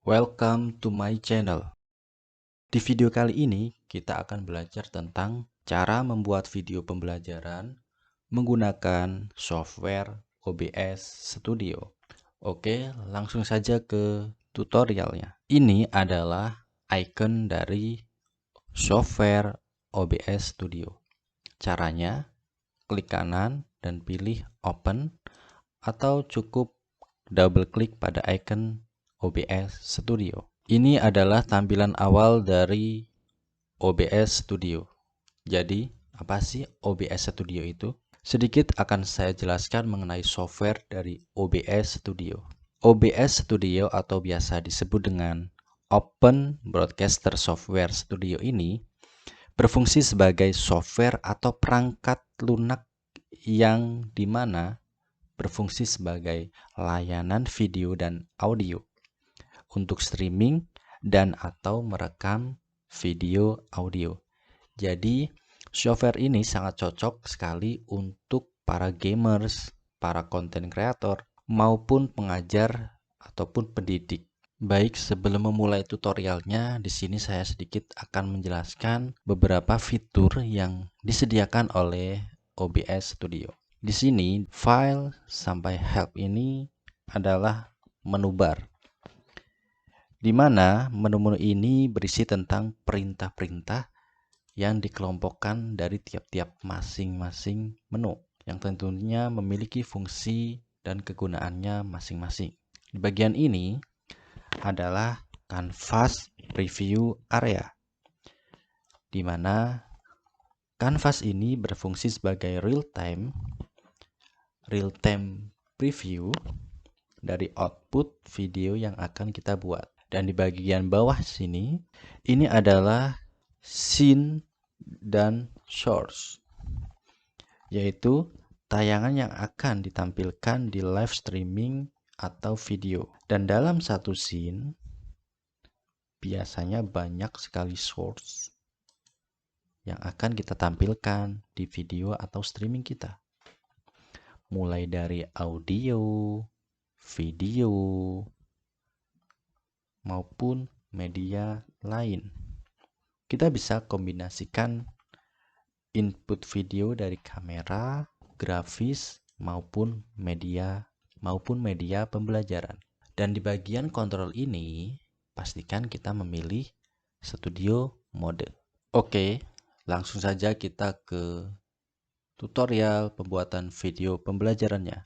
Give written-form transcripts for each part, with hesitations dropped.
Welcome to my channel. Di video kali ini kita akan belajar tentang cara membuat video pembelajaran menggunakan software OBS Studio. Oke, langsung saja ke tutorialnya. Ini adalah icon dari software OBS Studio. Caranya, klik kanan dan pilih Open, atau cukup double klik pada icon OBS Studio. Ini adalah tampilan awal dari OBS Studio. Jadi, apa sih OBS Studio itu? Sedikit akan saya jelaskan mengenai software dari OBS Studio. OBS Studio atau biasa disebut dengan Open Broadcaster Software Studio ini berfungsi sebagai software atau perangkat lunak yang dimana berfungsi sebagai layanan video dan audio untuk streaming dan atau merekam video audio. Jadi, software ini sangat cocok sekali untuk para gamers, para content creator, maupun pengajar ataupun pendidik. Baik, sebelum memulai tutorialnya, di sini saya sedikit akan menjelaskan beberapa fitur yang disediakan oleh OBS Studio. Di sini, file sampai help ini adalah menu bar, di mana menu-menu ini berisi tentang perintah-perintah yang dikelompokkan dari tiap-tiap masing-masing menu, yang tentunya memiliki fungsi dan kegunaannya masing-masing. Di bagian ini adalah Canvas Preview Area, di mana Canvas ini berfungsi sebagai real-time preview dari output video yang akan kita buat. Dan di bagian bawah sini, ini adalah scene dan source, yaitu tayangan yang akan ditampilkan di live streaming atau video. Dan dalam satu scene, biasanya banyak sekali source yang akan kita tampilkan di video atau streaming kita. Mulai dari audio, video, maupun media lain. Kita bisa kombinasikan input video dari kamera, grafis, maupun media pembelajaran. Dan di bagian kontrol ini, pastikan kita memilih studio mode. Oke, langsung saja kita ke tutorial pembuatan video pembelajarannya.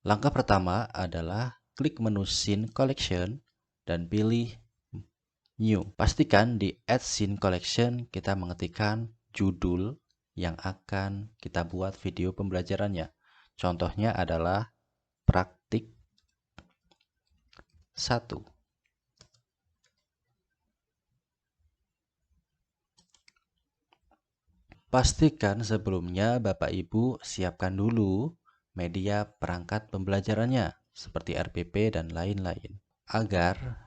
Langkah pertama adalah klik menu Scene Collection dan pilih New. Pastikan di Add Scene Collection kita mengetikkan judul yang akan kita buat video pembelajarannya. Contohnya adalah praktik 1. Pastikan sebelumnya Bapak Ibu siapkan dulu media perangkat pembelajarannya seperti RPP dan lain-lain, agar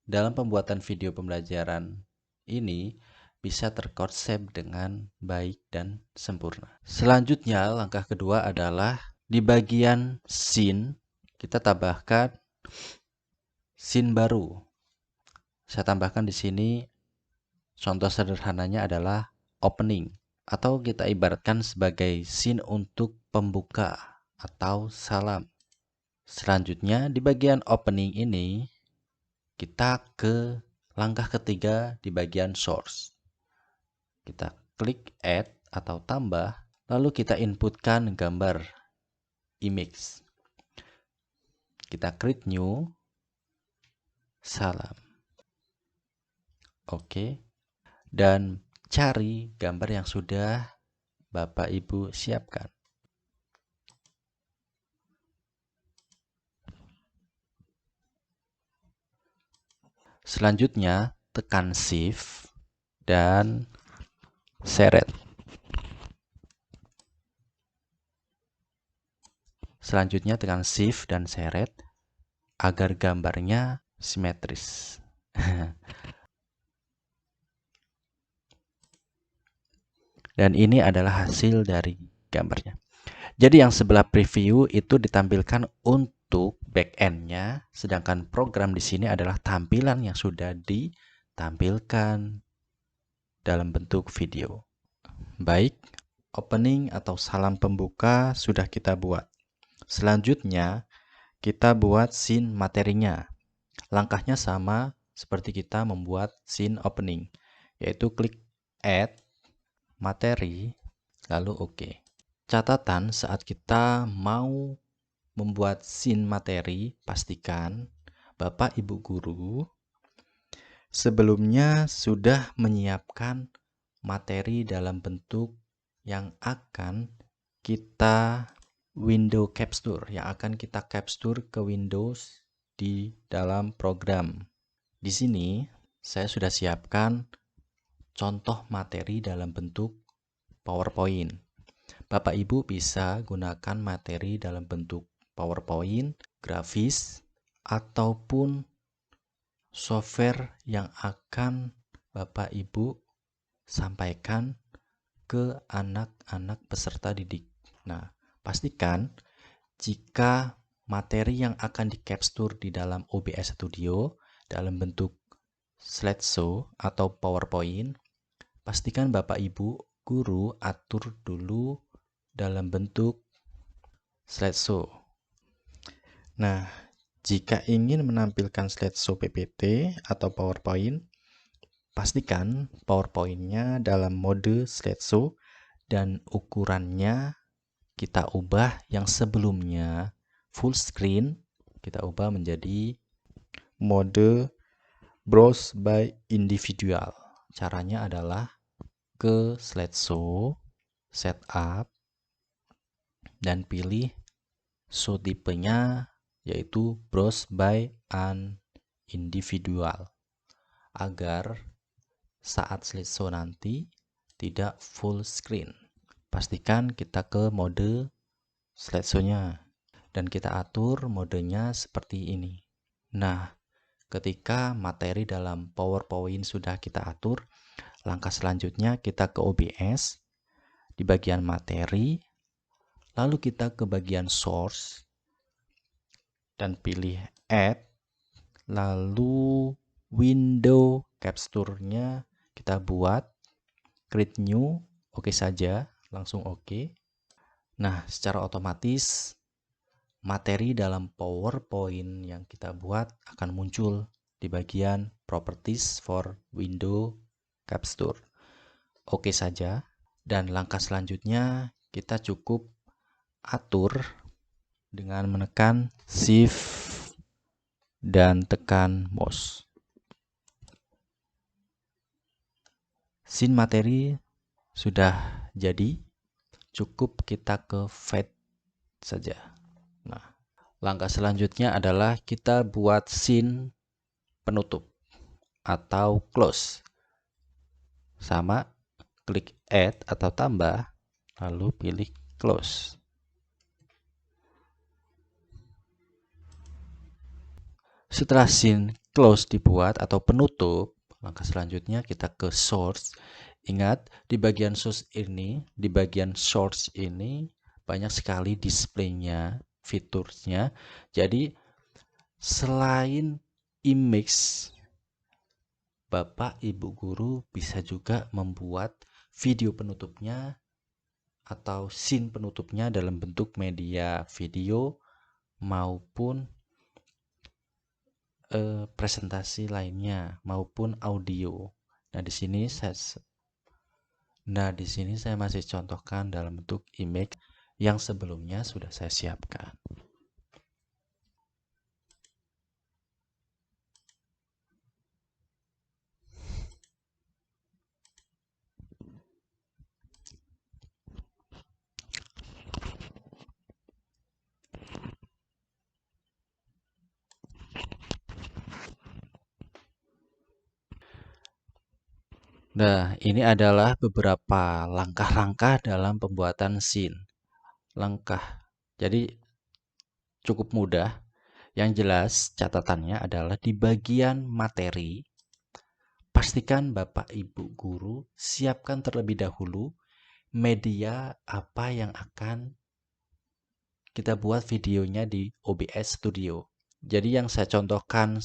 dalam pembuatan video pembelajaran ini bisa terkonsep dengan baik dan sempurna. Selanjutnya, langkah kedua adalah di bagian scene kita tambahkan scene baru. Saya tambahkan di sini contoh sederhananya adalah opening, atau kita ibaratkan sebagai scene untuk pembuka atau salam. Selanjutnya di bagian opening ini kita ke langkah ketiga di bagian source. Kita klik add atau tambah, lalu kita inputkan gambar image. Kita create new, salam. Oke. Dan cari gambar yang sudah Bapak Ibu siapkan. Selanjutnya tekan shift dan seret. Selanjutnya tekan shift dan seret agar gambarnya simetris. Dan ini adalah hasil dari gambarnya. Jadi yang sebelah preview itu ditampilkan untuk backend-nya, sedangkan program di sini adalah tampilan yang sudah ditampilkan dalam bentuk video. Baik, opening atau salam pembuka sudah kita buat. Selanjutnya, kita buat scene materinya. Langkahnya sama seperti kita membuat scene opening, yaitu klik add, materi, lalu OK. Catatan saat kita mau membuat scene materi, pastikan Bapak Ibu Guru sebelumnya sudah menyiapkan materi dalam bentuk yang akan kita window capture, yang akan kita capture ke Windows di dalam program. Di sini saya sudah siapkan contoh materi dalam bentuk PowerPoint. Bapak Ibu bisa gunakan materi dalam bentuk PowerPoint, grafis, ataupun software yang akan Bapak Ibu sampaikan ke anak-anak peserta didik. Nah, pastikan jika materi yang akan di-capture di dalam OBS Studio dalam bentuk slideshow atau PowerPoint, pastikan Bapak Ibu guru atur dulu dalam bentuk slideshow. Nah, jika ingin menampilkan slideshow PPT atau PowerPoint, pastikan PowerPoint-nya dalam mode slideshow dan ukurannya kita ubah yang sebelumnya full screen, kita ubah menjadi mode browse by individual. Caranya adalah ke slideshow, setup, dan pilih show tipenya yaitu browse by an individual agar saat slideshow nanti tidak full screen. Pastikan kita ke mode slideshow-nya dan kita atur modenya seperti ini. Nah, ketika materi dalam PowerPoint sudah kita atur, langkah selanjutnya kita ke OBS di bagian materi, lalu kita ke bagian source dan pilih add, lalu window capture-nya kita buat create new, oke saja, langsung oke. Nah, secara otomatis materi dalam PowerPoint yang kita buat akan muncul di bagian properties for window capture. Oke saja. Dan langkah selanjutnya kita cukup atur dengan menekan Shift dan tekan mouse. Scene materi sudah jadi, cukup kita ke fade saja. Nah, langkah selanjutnya adalah kita buat scene penutup atau close. Sama, klik add atau tambah, lalu pilih close. Setelah scene close dibuat atau penutup, langkah selanjutnya kita ke source. Ingat, di bagian source ini banyak sekali displaynya, fiturnya. Jadi selain image, Bapak Ibu guru bisa juga membuat video penutupnya atau scene penutupnya dalam bentuk media video maupun presentasi lainnya maupun audio. Nah, di sini saya masih contohkan dalam bentuk image yang sebelumnya sudah saya siapkan. Nah, ini adalah beberapa langkah-langkah dalam pembuatan scene. Jadi cukup mudah. Yang jelas catatannya adalah di bagian materi, pastikan Bapak Ibu guru siapkan terlebih dahulu media apa yang akan kita buat videonya di OBS Studio. Jadi yang saya contohkan,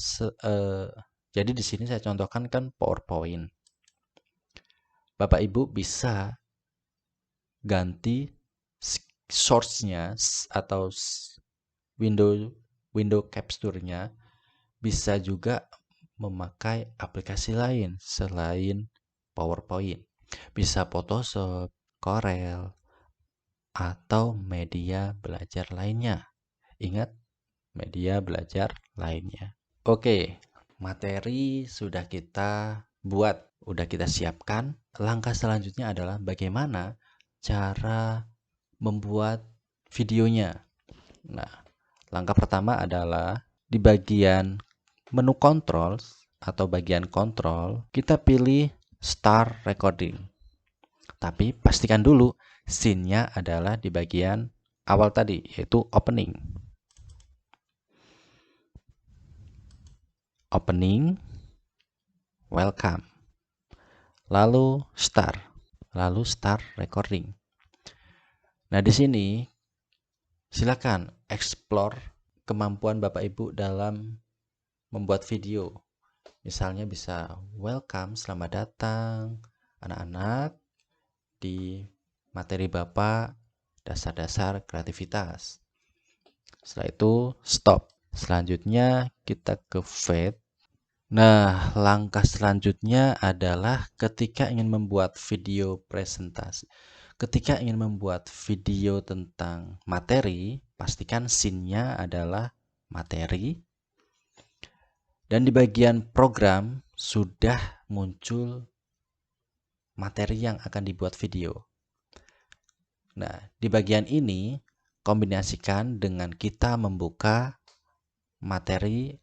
jadi di sini saya contohkan kan PowerPoint. Bapak Ibu bisa ganti source-nya atau window capture-nya, bisa juga memakai aplikasi lain selain PowerPoint. Bisa Photoshop, Corel, atau media belajar lainnya. Ingat, media belajar lainnya. Oke, materi sudah kita buat, udah kita siapkan. Langkah selanjutnya adalah bagaimana cara membuat videonya. Nah, langkah pertama adalah di bagian menu kontrol atau bagian kontrol, kita pilih Start Recording. Tapi pastikan dulu scene-nya adalah di bagian awal tadi, yaitu opening. Opening, welcome, lalu start recording. Nah, di sini silakan explore kemampuan Bapak Ibu dalam membuat video. Misalnya bisa welcome, selamat datang anak-anak di materi Bapak dasar-dasar kreativitas. Setelah itu stop. Selanjutnya kita ke fade. Nah, langkah selanjutnya adalah ketika ingin membuat video presentasi. Ketika ingin membuat video tentang materi, pastikan scene-nya adalah materi. Dan di bagian program sudah muncul materi yang akan dibuat video. Nah, di bagian ini kombinasikan dengan kita membuka materi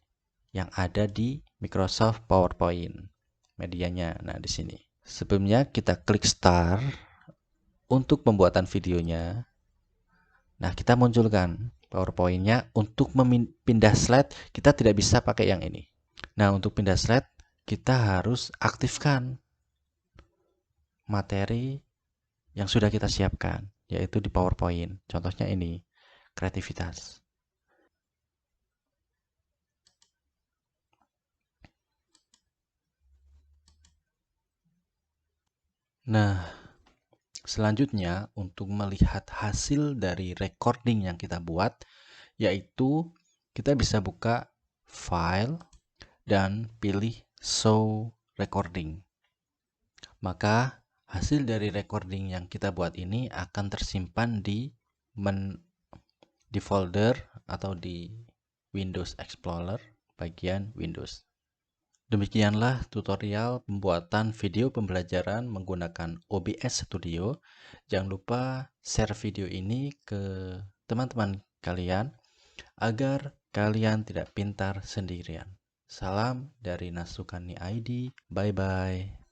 yang ada di Microsoft PowerPoint medianya. Nah, di sini. Sebelumnya kita klik start untuk pembuatan videonya. Nah, kita munculkan PowerPoint-nya. Untuk pindah slide, kita tidak bisa pakai yang ini. Nah, untuk pindah slide, kita harus aktifkan materi yang sudah kita siapkan, yaitu di PowerPoint. Contohnya ini, kreativitas. Nah, selanjutnya untuk melihat hasil dari recording yang kita buat, yaitu kita bisa buka file dan pilih show recording. Maka hasil dari recording yang kita buat ini akan tersimpan di folder atau di Windows Explorer bagian Windows. Demikianlah tutorial pembuatan video pembelajaran menggunakan OBS Studio. Jangan lupa share video ini ke teman-teman kalian agar kalian tidak pintar sendirian. Salam dari Nasukani ID. Bye-bye.